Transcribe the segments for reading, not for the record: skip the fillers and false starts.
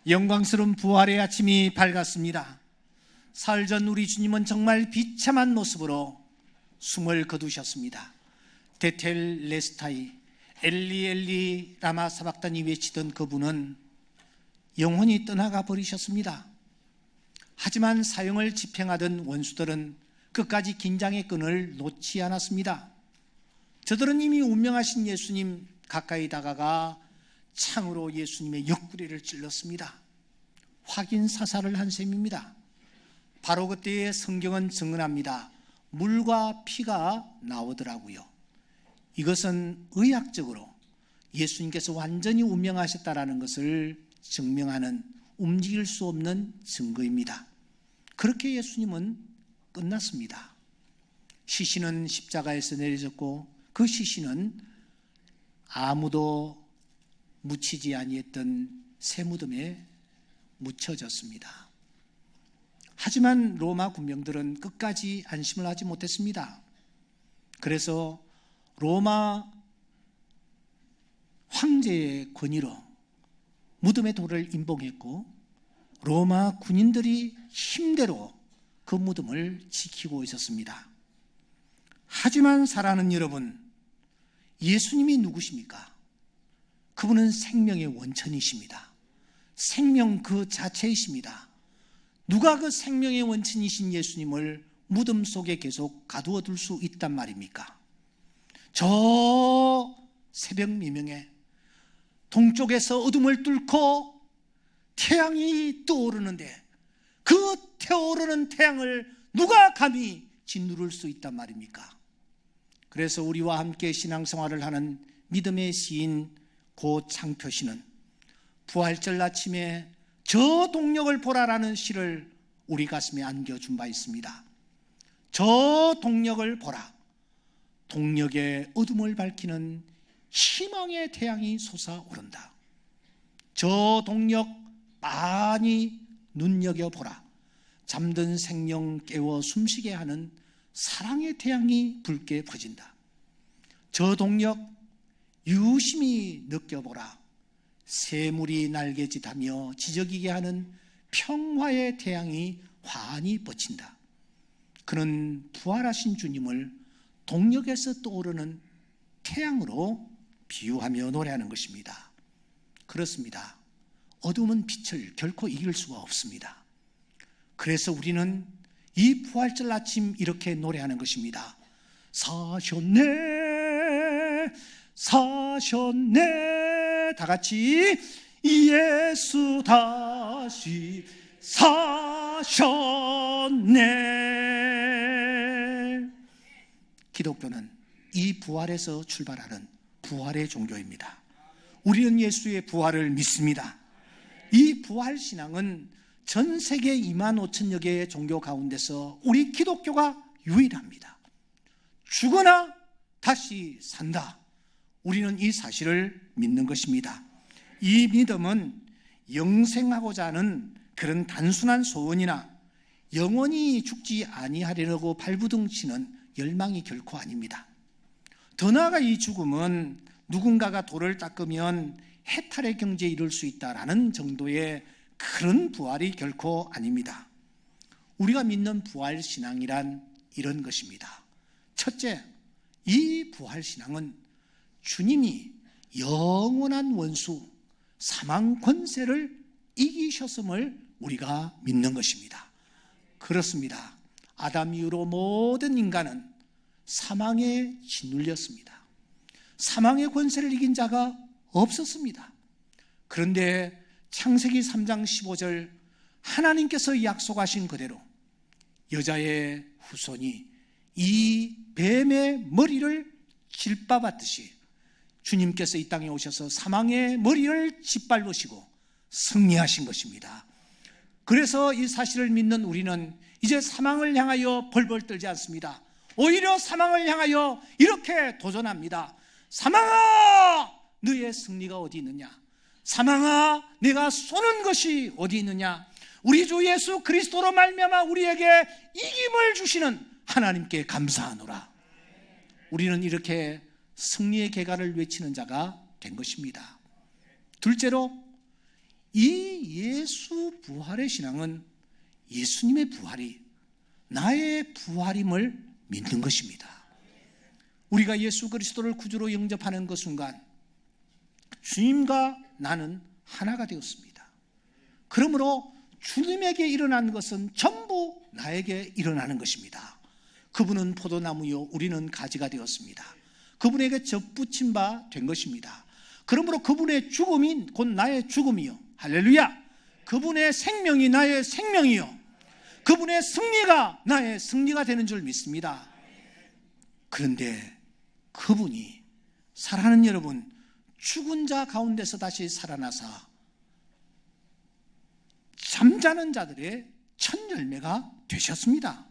영광스러운 부활의 아침이 밝았습니다. 사흘 전 우리 주님은 정말 비참한 모습으로 숨을 거두셨습니다. 데텔 레스타이 엘리 엘리 라마 사박단이 외치던 그분은 영혼이 떠나가 버리셨습니다. 하지만 사형을 집행하던 원수들은 끝까지 긴장의 끈을 놓지 않았습니다. 저들은 이미 운명하신 예수님 가까이 다가가 창으로 예수님의 옆구리를 찔렀습니다. 확인 사살을 한 셈입니다. 바로 그때의 성경은 증언합니다. 물과 피가 나오더라고요. 이것은 의학적으로 예수님께서 완전히 운명하셨다라는 것을 증명하는 움직일 수 없는 증거입니다. 그렇게 예수님은 끝났습니다. 시신은 십자가에서 내려졌고 그 시신은 아무도 묻히지 아니했던 새 무덤에 묻혀졌습니다. 하지만 로마 군병들은 끝까지 안심을 하지 못했습니다. 그래서 로마 황제의 권위로 무덤의 돌을 임봉했고 로마 군인들이 힘대로 그 무덤을 지키고 있었습니다. 하지만 사랑하는 여러분, 예수님이 누구십니까? 그분은 생명의 원천이십니다. 생명 그 자체이십니다. 누가 그 생명의 원천이신 예수님을 무덤 속에 계속 가두어 둘 수 있단 말입니까? 저 새벽 미명에 동쪽에서 어둠을 뚫고 태양이 떠오르는데 그 태오르는 태양을 누가 감히 짓누를 수 있단 말입니까? 그래서 우리와 함께 신앙생활을 하는 믿음의 시인 고 창표시는 부활절 아침에 저 동력을 보라라는 시를 우리 가슴에 안겨준 바 있습니다. 저 동력을 보라. 동력의 어둠을 밝히는 희망의 태양이 솟아오른다. 저 동력 많이 눈여겨보라. 잠든 생명 깨워 숨쉬게 하는 사랑의 태양이 붉게 퍼진다. 저 동력 유심히 느껴보라. 새물이 날개짓하며 지저귀게 하는 평화의 태양이 환히 뻗친다. 그는 부활하신 주님을 동력에서 떠오르는 태양으로 비유하며 노래하는 것입니다. 그렇습니다. 어둠은 빛을 결코 이길 수가 없습니다. 그래서 우리는 이 부활절 아침 이렇게 노래하는 것입니다. 사셨네 사셨네. 다 같이 예수 다시 사셨네. 기독교는 이 부활에서 출발하는 부활의 종교입니다. 우리는 예수의 부활을 믿습니다. 이 부활신앙은 전 세계 2만 5천여 개의 종교 가운데서 우리 기독교가 유일합니다. 죽으나 다시 산다. 우리는 이 사실을 믿는 것입니다. 이 믿음은 영생하고자 하는 그런 단순한 소원이나 영원히 죽지 아니하려고 발부둥치는 열망이 결코 아닙니다. 더 나아가 이 죽음은 누군가가 돌을 닦으면 해탈의 경지에 이를 수 있다라는 정도의 그런 부활이 결코 아닙니다. 우리가 믿는 부활신앙이란 이런 것입니다. 첫째, 이 부활신앙은 주님이 영원한 원수 사망 권세를 이기셨음을 우리가 믿는 것입니다. 그렇습니다. 아담 이후로 모든 인간은 사망에 짓눌렸습니다. 사망의 권세를 이긴 자가 없었습니다. 그런데 창세기 3장 15절 하나님께서 약속하신 그대로 여자의 후손이 이 뱀의 머리를 길바받듯이 주님께서 이 땅에 오셔서 사망의 머리를 짓밟으시고 승리하신 것입니다. 그래서 이 사실을 믿는 우리는 이제 사망을 향하여 벌벌 떨지 않습니다. 오히려 사망을 향하여 이렇게 도전합니다. 사망아, 너의 승리가 어디 있느냐? 사망아, 내가 쏘는 것이 어디 있느냐? 우리 주 예수 그리스도로 말미암아 우리에게 이김을 주시는 하나님께 감사하노라. 우리는 이렇게 승리의 계가를 외치는 자가 된 것입니다. 둘째로 이 예수 부활의 신앙은 예수님의 부활이 나의 부활임을 믿는 것입니다. 우리가 예수 그리스도를 구주로 영접하는 그 순간 주님과 나는 하나가 되었습니다. 그러므로 주님에게 일어난 것은 전부 나에게 일어나는 것입니다. 그분은 포도나무요 우리는 가지가 되었습니다. 그분에게 접붙임 바 된 것입니다. 그러므로 그분의 죽음이 곧 나의 죽음이요, 할렐루야, 그분의 생명이 나의 생명이요, 그분의 승리가 나의 승리가 되는 줄 믿습니다. 그런데 그분이, 사랑하는 여러분, 죽은 자 가운데서 다시 살아나사 잠자는 자들의 첫 열매가 되셨습니다.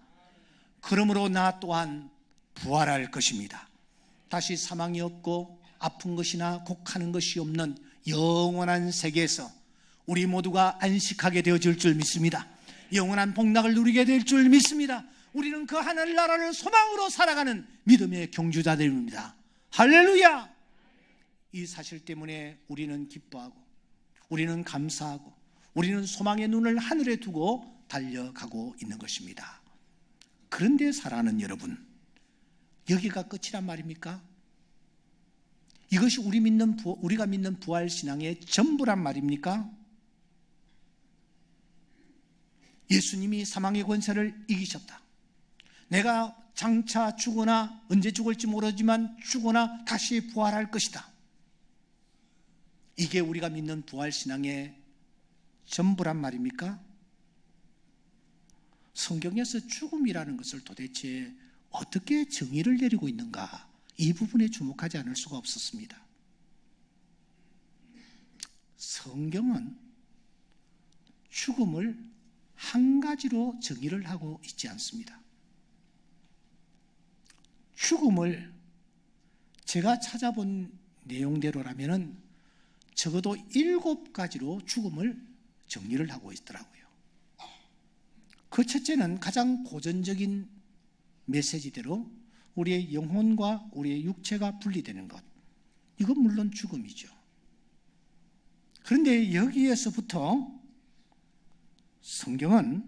그러므로 나 또한 부활할 것입니다. 다시 사망이 없고 아픈 것이나 곡하는 것이 없는 영원한 세계에서 우리 모두가 안식하게 되어질 줄 믿습니다. 영원한 복락을 누리게 될 줄 믿습니다. 우리는 그 하늘나라를 소망으로 살아가는 믿음의 경주자들입니다. 할렐루야! 이 사실 때문에 우리는 기뻐하고, 우리는 감사하고, 우리는 소망의 눈을 하늘에 두고 달려가고 있는 것입니다. 그런데 사랑하는 여러분, 여기가 끝이란 말입니까? 이것이 우리가 믿는 부활 신앙의 전부란 말입니까? 예수님이 사망의 권세를 이기셨다. 내가 장차 죽으나, 언제 죽을지 모르지만 죽으나 다시 부활할 것이다. 이게 우리가 믿는 부활 신앙의 전부란 말입니까? 성경에서 죽음이라는 것을 도대체 어떻게 정의를 내리고 있는가, 이 부분에 주목하지 않을 수가 없었습니다. 성경은 죽음을 한 가지로 정의를 하고 있지 않습니다. 죽음을 제가 찾아본 내용대로라면 적어도 7가지로 죽음을 정리를 하고 있더라고요. 그 첫째는 가장 고전적인 메시지대로 우리의 영혼과 우리의 육체가 분리되는 것, 이건 물론 죽음이죠. 그런데 여기에서부터 성경은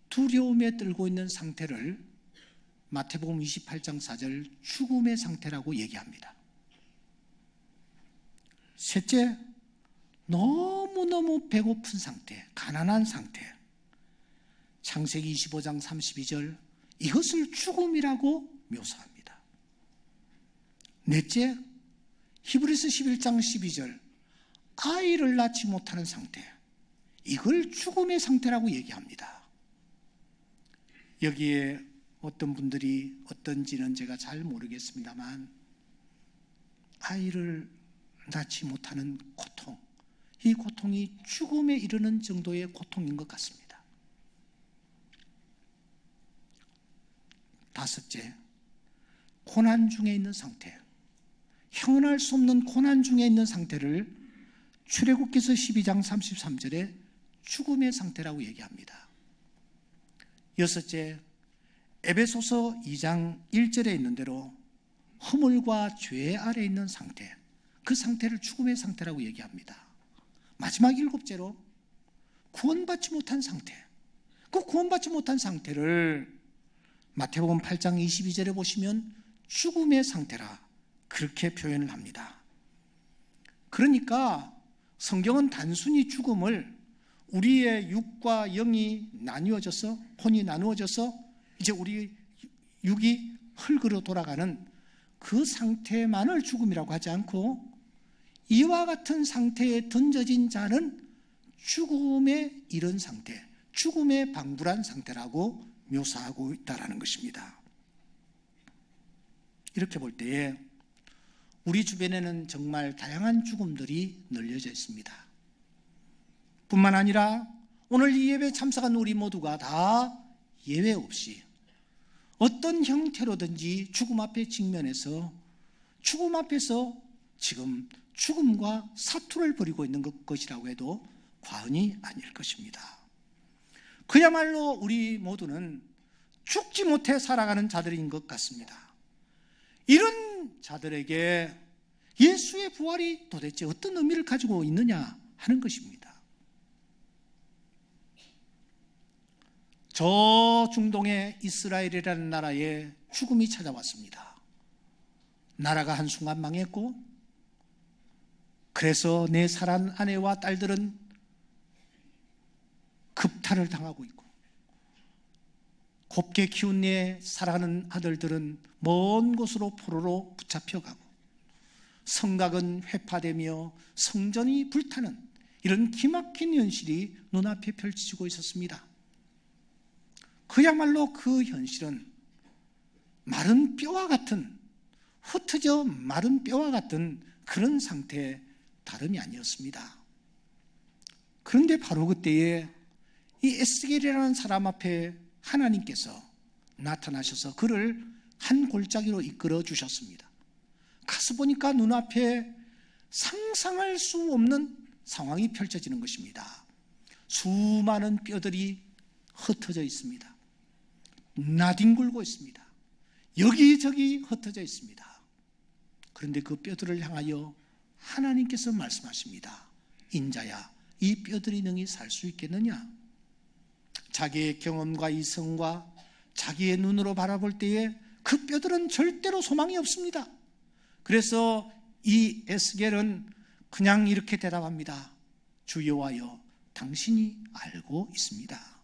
두려움에 떨고 있는 상태를 마태복음 28장 4절 죽음의 상태라고 얘기합니다. 셋째, 너무너무 배고픈 상태, 가난한 상태, 창세기 25장 32절 이것을 죽음이라고 묘사합니다. 넷째, 히브리서 11장 12절 아이를 낳지 못하는 상태, 이걸 죽음의 상태라고 얘기합니다. 여기에 어떤 분들이 어떤지는 제가 잘 모르겠습니다만 아이를 낳지 못하는 고통, 이 고통이 죽음에 이르는 정도의 고통인 것 같습니다. 다섯째, 고난 중에 있는 상태, 형언할 수 없는 고난 중에 있는 상태를 출애굽기서 12장 33절에 죽음의 상태라고 얘기합니다. 여섯째, 에베소서 2장 1절에 있는 대로 허물과 죄 아래 있는 상태, 그 상태를 죽음의 상태라고 얘기합니다. 마지막 7째로 구원받지 못한 상태, 그 구원받지 못한 상태를 마태복음 8장 22절에 보시면 죽음의 상태라 그렇게 표현을 합니다. 그러니까 성경은 단순히 죽음을 우리의 육과 영이 나누어져서, 혼이 나누어져서 이제 우리 육이 흙으로 돌아가는 그 상태만을 죽음이라고 하지 않고, 이와 같은 상태에 던져진 자는 죽음에 이른 상태, 죽음에 방불한 상태라고 묘사하고 있다는 것입니다. 이렇게 볼 때에 우리 주변에는 정말 다양한 죽음들이 널려져 있습니다. 뿐만 아니라 오늘 이 예배에 참석한 우리 모두가 다 예외 없이 어떤 형태로든지 죽음 앞에 직면해서 죽음 앞에서 지금 죽음과 사투를 벌이고 있는 것이라고 해도 과언이 아닐 것입니다. 그야말로 우리 모두는 죽지 못해 살아가는 자들인 것 같습니다. 이런 자들에게 예수의 부활이 도대체 어떤 의미를 가지고 있느냐 하는 것입니다. 저 중동의 이스라엘이라는 나라에 죽음이 찾아왔습니다. 나라가 한순간 망했고, 그래서 내 사랑 아내와 딸들은 급탈을 당하고 있고, 곱게 키운 내 사랑하는 아들들은 먼 곳으로 포로로 붙잡혀가고, 성곽은 회파되며 성전이 불타는 이런 기막힌 현실이 눈앞에 펼쳐지고 있었습니다. 그야말로 그 현실은 마른 뼈와 같은, 흩어져 마른 뼈와 같은 그런 상태에 다름이 아니었습니다. 그런데 바로 그때에 이 에스겔이라는 사람 앞에 하나님께서 나타나셔서 그를 한 골짜기로 이끌어 주셨습니다. 가서 보니까 눈앞에 상상할 수 없는 상황이 펼쳐지는 것입니다. 수많은 뼈들이 흩어져 있습니다. 나뒹굴고 있습니다. 여기저기 흩어져 있습니다. 그런데 그 뼈들을 향하여 하나님께서 말씀하십니다. 인자야, 이 뼈들이 능히 살 수 있겠느냐? 자기의 경험과 이성과 자기의 눈으로 바라볼 때에 그 뼈들은 절대로 소망이 없습니다. 그래서 이 에스겔은 그냥 이렇게 대답합니다. 주 여호와여, 당신이 알고 있습니다.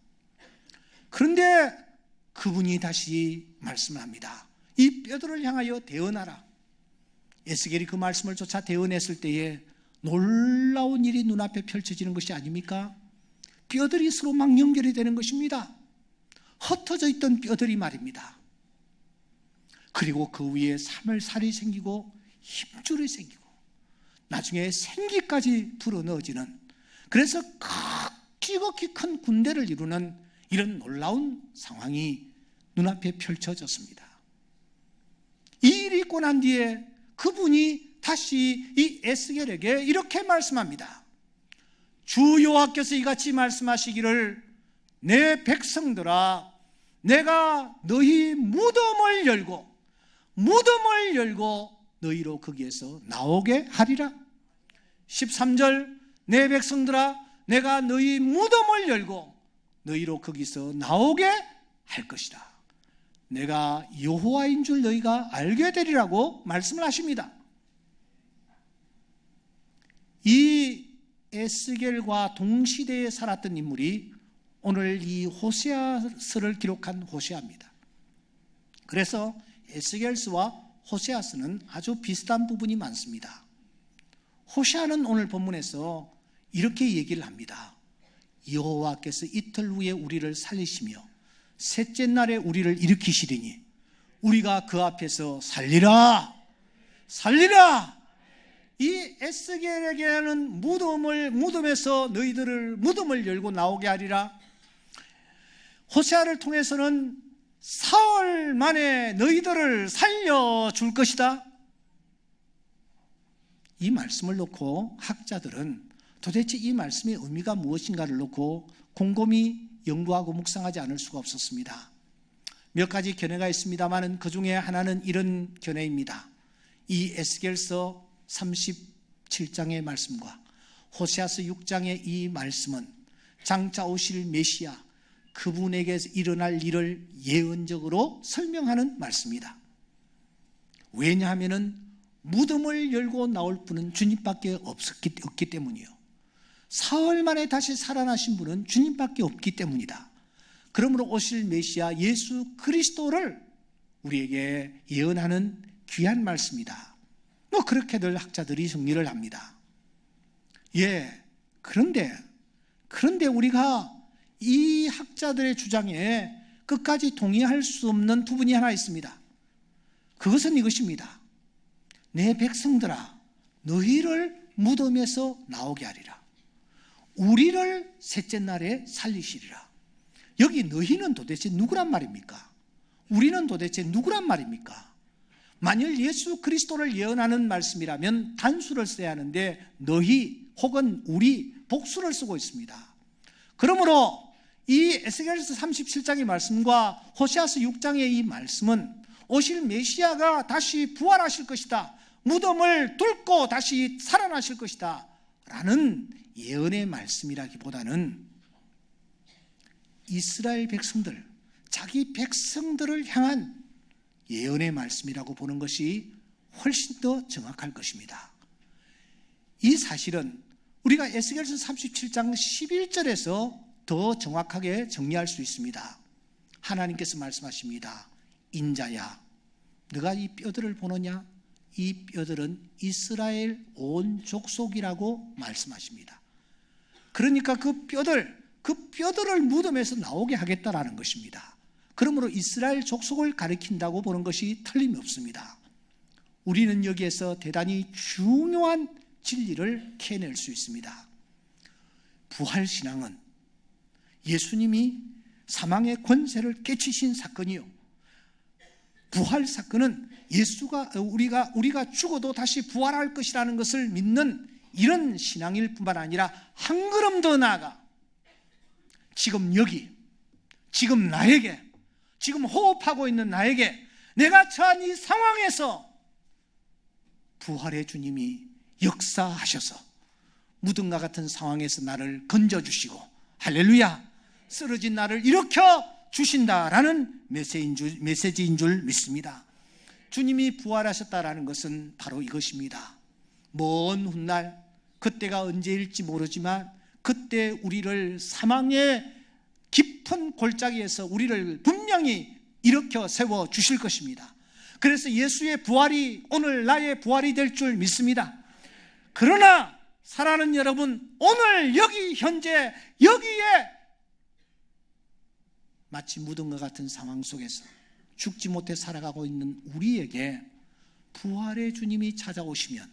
그런데 그분이 다시 말씀을 합니다. 이 뼈들을 향하여 대언하라. 에스겔이 그 말씀을 쫓아 대언했을 때에 놀라운 일이 눈앞에 펼쳐지는 것이 아닙니까? 뼈들이 서로 막 연결이 되는 것입니다. 흩어져 있던 뼈들이 말입니다. 그리고 그 위에 사물살이 생기고 힘줄이 생기고 나중에 생기까지 불어넣어지는, 그래서 지극히 큰 군대를 이루는 이런 놀라운 상황이 눈앞에 펼쳐졌습니다. 이 일이 있고 난 뒤에 그분이 다시 이 에스겔에게 이렇게 말씀합니다. 주 여호와께서 이같이 말씀하시기를, 내 백성들아, 내가 너희 무덤을 열고 너희로 거기에서 나오게 하리라. 13절, 내 백성들아, 내가 너희 무덤을 열고 너희로 거기서 나오게 할 것이다. 내가 여호와인 줄 너희가 알게 되리라고 말씀을 하십니다. 이 에스겔과 동시대에 살았던 인물이 오늘 이 호세아서를 기록한 호세아입니다. 그래서 에스겔서와 호세아서는 아주 비슷한 부분이 많습니다. 호세아는 오늘 본문에서 이렇게 얘기를 합니다. 여호와께서 이틀 후에 우리를 살리시며 셋째 날에 우리를 일으키시리니 우리가 그 앞에서 살리라. 이 에스겔에게는 무덤에서 너희들을 무덤을 열고 나오게 하리라. 호세아를 통해서는 사흘 만에 너희들을 살려줄 것이다. 이 말씀을 놓고 학자들은 도대체 이 말씀의 의미가 무엇인가를 놓고 곰곰이 연구하고 묵상하지 않을 수가 없었습니다. 몇 가지 견해가 있습니다만 그 중에 하나는 이런 견해입니다. 이 에스겔서 37장의 말씀과 호세아서 6장의 이 말씀은 장차 오실 메시아, 그분에게서 일어날 일을 예언적으로 설명하는 말씀이다. 왜냐하면 무덤을 열고 나올 분은 주님밖에 없기 때문이요. 사흘 만에 다시 살아나신 분은 주님밖에 없기 때문이다. 그러므로 오실 메시아 예수 그리스도를 우리에게 예언하는 귀한 말씀이다. 그렇게들 학자들이 정리를 합니다. 그런데 우리가 이 학자들의 주장에 끝까지 동의할 수 없는 부분이 하나 있습니다. 그것은 이것입니다. 내 백성들아, 너희를 무덤에서 나오게 하리라. 우리를 셋째 날에 살리시리라. 여기 너희는 도대체 누구란 말입니까? 우리는 도대체 누구란 말입니까? 만일 예수 그리스도를 예언하는 말씀이라면 단수를 써야 하는데 너희 혹은 우리 복수를 쓰고 있습니다. 그러므로 이 에스겔서 37장의 말씀과 호세아서 6장의 이 말씀은 오실 메시아가 다시 부활하실 것이다, 무덤을 뚫고 다시 살아나실 것이다 라는 예언의 말씀이라기보다는 이스라엘 백성들, 자기 백성들을 향한 예언의 말씀이라고 보는 것이 훨씬 더 정확할 것입니다. 이 사실은 우리가 에스겔서 37장 11절에서 더 정확하게 정리할 수 있습니다. 하나님께서 말씀하십니다. 인자야, 네가 이 뼈들을 보느냐? 이 뼈들은 이스라엘 온 족속이라고 말씀하십니다. 그러니까 그 뼈들을 무덤에서 나오게 하겠다라는 것입니다. 그러므로 이스라엘 족속을 가리킨다고 보는 것이 틀림이 없습니다. 우리는 여기에서 대단히 중요한 진리를 캐낼 수 있습니다. 부활신앙은 예수님이 사망의 권세를 깨치신 사건이요, 부활 사건은 우리가 죽어도 다시 부활할 것이라는 것을 믿는 이런 신앙일 뿐만 아니라 한 걸음 더 나아가 지금 여기, 지금 나에게, 지금 호흡하고 있는 나에게, 내가 처한 이 상황에서 부활의 주님이 역사하셔서 무덤과 같은 상황에서 나를 건져주시고, 할렐루야, 쓰러진 나를 일으켜 주신다라는 메시지인 줄 믿습니다. 주님이 부활하셨다라는 것은 바로 이것입니다. 먼 훗날, 그때가 언제일지 모르지만 그때 우리를 사망의 깊은 골짜기에서 우리를 분명히 일으켜 세워 주실 것입니다. 그래서 예수의 부활이 오늘 나의 부활이 될 줄 믿습니다. 그러나 사랑하는 여러분, 오늘 여기 현재 여기에 마치 무덤과 같은 상황 속에서 죽지 못해 살아가고 있는 우리에게 부활의 주님이 찾아오시면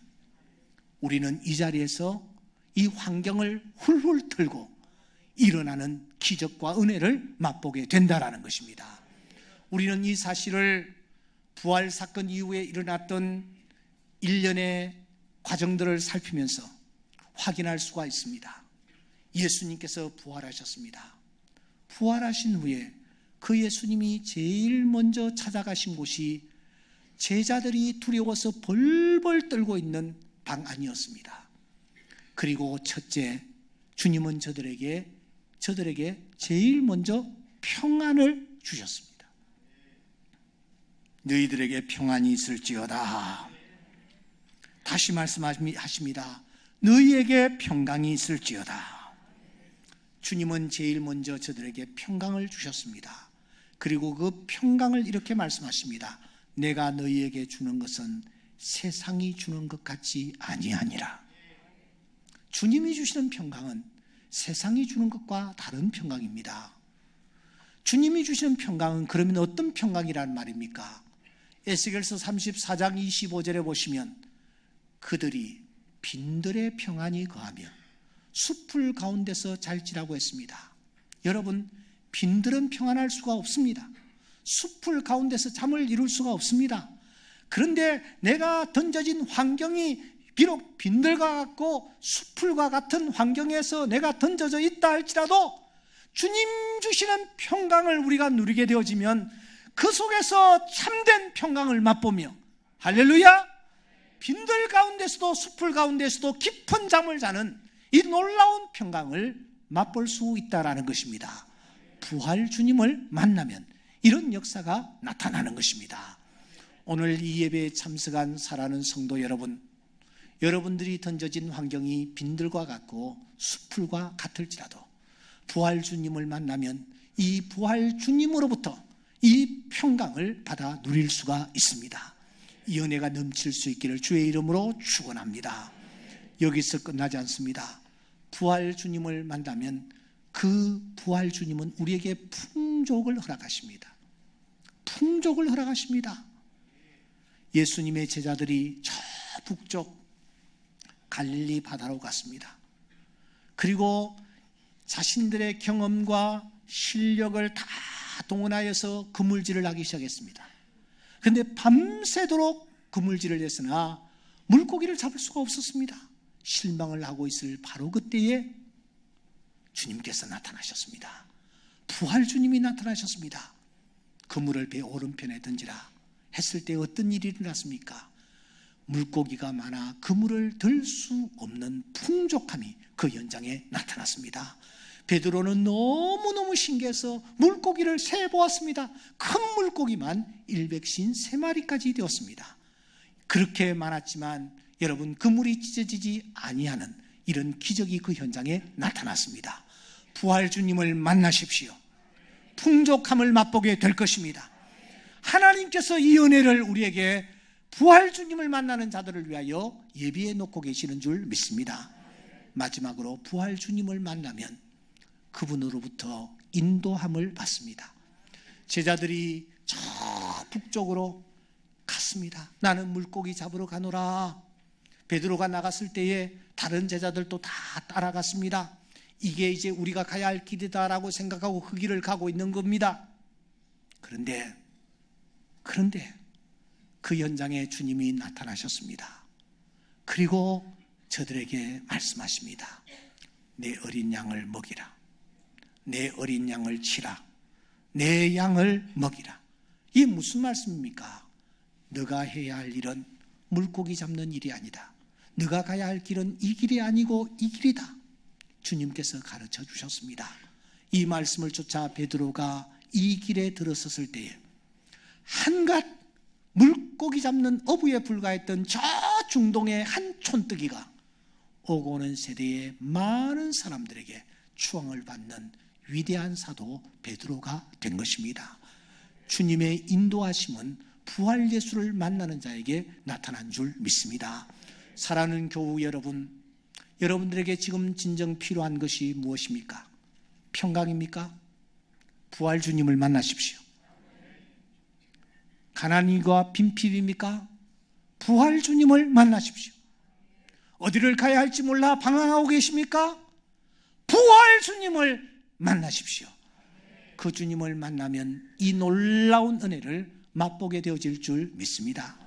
우리는 이 자리에서 이 환경을 훌훌 털고 일어나는 기적과 은혜를 맛보게 된다라는 것입니다. 우리는 이 사실을 부활 사건 이후에 일어났던 일련의 과정들을 살피면서 확인할 수가 있습니다. 예수님께서 부활하셨습니다. 부활하신 후에 그 예수님이 제일 먼저 찾아가신 곳이 제자들이 두려워서 벌벌 떨고 있는 방 안이었습니다. 그리고 첫째, 주님은 저들에게 제일 먼저 평안을 주셨습니다. 너희들에게 평안이 있을지어다. 다시 말씀하십니다. 너희에게 평강이 있을지어다. 주님은 제일 먼저 저들에게 평강을 주셨습니다. 그리고 그 평강을 이렇게 말씀하십니다. 내가 너희에게 주는 것은 세상이 주는 것 같지 아니하니라. 주님이 주시는 평강은 세상이 주는 것과 다른 평강입니다. 주님이 주시는 평강은 그러면 어떤 평강이란 말입니까? 에스겔서 34장 25절에 보시면 그들이 빈들의 평안이 거하며 숲풀 가운데서 잘지라고 했습니다. 여러분, 빈들은 평안할 수가 없습니다. 숲풀 가운데서 잠을 이룰 수가 없습니다. 그런데 내가 던져진 환경이 비록 빈들과 같고 숲풀과 같은 환경에서 내가 던져져 있다 할지라도 주님 주시는 평강을 우리가 누리게 되어지면 그 속에서 참된 평강을 맛보며, 할렐루야, 빈들 가운데서도 숲풀 가운데서도 깊은 잠을 자는 이 놀라운 평강을 맛볼 수 있다라는 것입니다. 부활 주님을 만나면 이런 역사가 나타나는 것입니다. 오늘 이 예배에 참석한 사랑하는 성도 여러분, 여러분들이 던져진 환경이 빈들과 같고 숲풀과 같을지라도 부활 주님을 만나면 이 부활 주님으로부터 이 평강을 받아 누릴 수가 있습니다. 이 은혜가 넘칠 수 있기를 주의 이름으로 축원합니다. 여기서 끝나지 않습니다. 부활 주님을 만나면 그 부활 주님은 우리에게 풍족을 허락하십니다. 풍족을 허락하십니다. 예수님의 제자들이 저 북쪽 갈릴리 바다로 갔습니다. 그리고 자신들의 경험과 실력을 다 동원하여서 그물질을 하기 시작했습니다. 그런데 밤새도록 그물질을 했으나 물고기를 잡을 수가 없었습니다. 실망을 하고 있을 바로 그때에 주님께서 나타나셨습니다. 부활 주님이 나타나셨습니다. 그물을 배 오른편에 던지라 했을 때 어떤 일이 일어났습니까? 물고기가 많아 그물을 들 수 없는 풍족함이 그 현장에 나타났습니다. 베드로는 너무너무 신기해서 물고기를 세보았습니다. 큰 물고기만 153마리까지 되었습니다. 그렇게 많았지만 여러분, 그물이 찢어지지 아니하는 이런 기적이 그 현장에 나타났습니다. 부활 주님을 만나십시오. 풍족함을 맛보게 될 것입니다. 하나님께서 이 은혜를 우리에게 부활 주님을 만나는 자들을 위하여 예비해 놓고 계시는 줄 믿습니다. 마지막으로 부활 주님을 만나면 그분으로부터 인도함을 받습니다. 제자들이 저 북쪽으로 갔습니다. 나는 물고기 잡으러 가노라. 베드로가 나갔을 때에 다른 제자들도 다 따라갔습니다. 이게 이제 우리가 가야 할 길이다라고 생각하고 그 길을 가고 있는 겁니다. 그런데 그 현장에 주님이 나타나셨습니다. 그리고 저들에게 말씀하십니다. 내 어린 양을 먹이라. 내 어린 양을 치라. 내 양을 먹이라. 이게 무슨 말씀입니까? 너가 해야 할 일은 물고기 잡는 일이 아니다. 너가 가야 할 길은 이 길이 아니고 이 길이다. 주님께서 가르쳐 주셨습니다. 이 말씀을 쫓아 베드로가 이 길에 들어섰을 때에 한갓 물고기 잡는 어부에 불과했던 저 중동의 한 촌뜨기가 오고 오는 세대의 많은 사람들에게 추앙을 받는 위대한 사도 베드로가 된 것입니다. 주님의 인도하심은 부활 예수를 만나는 자에게 나타난 줄 믿습니다. 사랑하는 교우 여러분, 여러분들에게 지금 진정 필요한 것이 무엇입니까? 평강입니까? 부활 주님을 만나십시오. 가난과 빈핍입니까? 부활 주님을 만나십시오. 어디를 가야 할지 몰라 방황하고 계십니까? 부활 주님을 만나십시오. 그 주님을 만나면 이 놀라운 은혜를 맛보게 되어질 줄 믿습니다.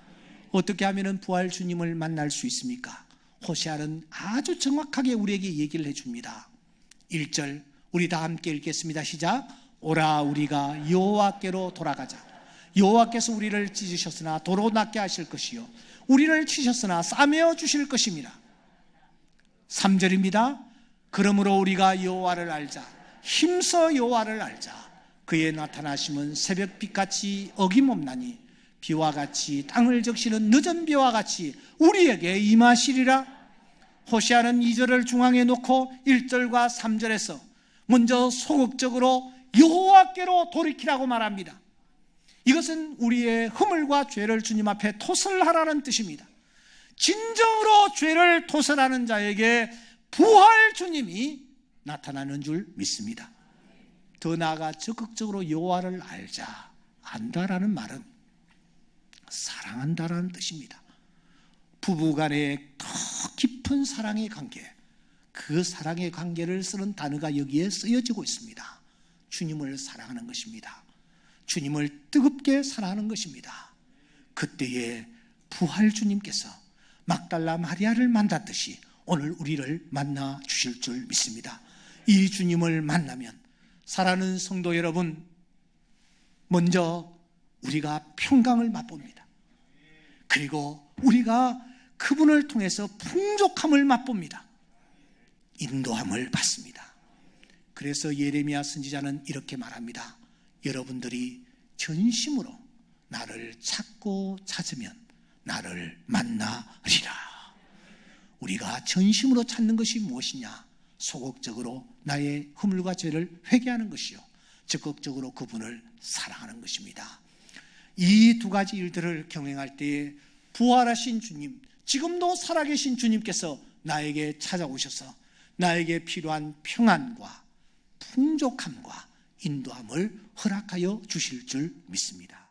어떻게 하면 부활 주님을 만날 수 있습니까? 호세아는 아주 정확하게 우리에게 얘기를 해줍니다. 1절 우리 다 함께 읽겠습니다. 시작. 오라 우리가 여호와께로 돌아가자. 여호와께서 우리를 찢으셨으나 도로 낫게 하실 것이요 우리를 치셨으나 싸매어 주실 것입니다. 3절입니다. 그러므로 우리가 여호와를 알자. 힘써 여호와를 알자. 그의 나타나심은 새벽빛같이 어김없나니 비와 같이 땅을 적시는 늦은 비와 같이 우리에게 임하시리라. 호세아는 2절을 중앙에 놓고 1절과 3절에서 먼저 소극적으로 여호와께로 돌이키라고 말합니다. 이것은 우리의 허물과 죄를 주님 앞에 토설하라는 뜻입니다. 진정으로 죄를 토설하는 자에게 부활 주님이 나타나는 줄 믿습니다. 더 나아가 적극적으로 여호와를 알자. 안다라는 말은 사랑한다라는 뜻입니다. 부부간의 더 깊은 사랑의 관계, 그 사랑의 관계를 쓰는 단어가 여기에 쓰여지고 있습니다. 주님을 사랑하는 것입니다. 주님을 뜨겁게 사랑하는 것입니다. 그때에 부활 주님께서 막달라 마리아를 만났듯이 오늘 우리를 만나 주실 줄 믿습니다. 이 주님을 만나면 사랑하는 성도 여러분, 먼저 우리가 평강을 맛봅니다. 그리고 우리가 그분을 통해서 풍족함을 맛봅니다. 인도함을 받습니다. 그래서 예레미야 선지자는 이렇게 말합니다. 여러분들이 전심으로 나를 찾고 찾으면 나를 만나리라. 우리가 전심으로 찾는 것이 무엇이냐? 소극적으로 나의 허물과 죄를 회개하는 것이요, 적극적으로 그분을 사랑하는 것입니다. 이 두 가지 일들을 경행할 때에 부활하신 주님, 지금도 살아계신 주님께서 나에게 찾아오셔서 나에게 필요한 평안과 풍족함과 인도함을 허락하여 주실 줄 믿습니다.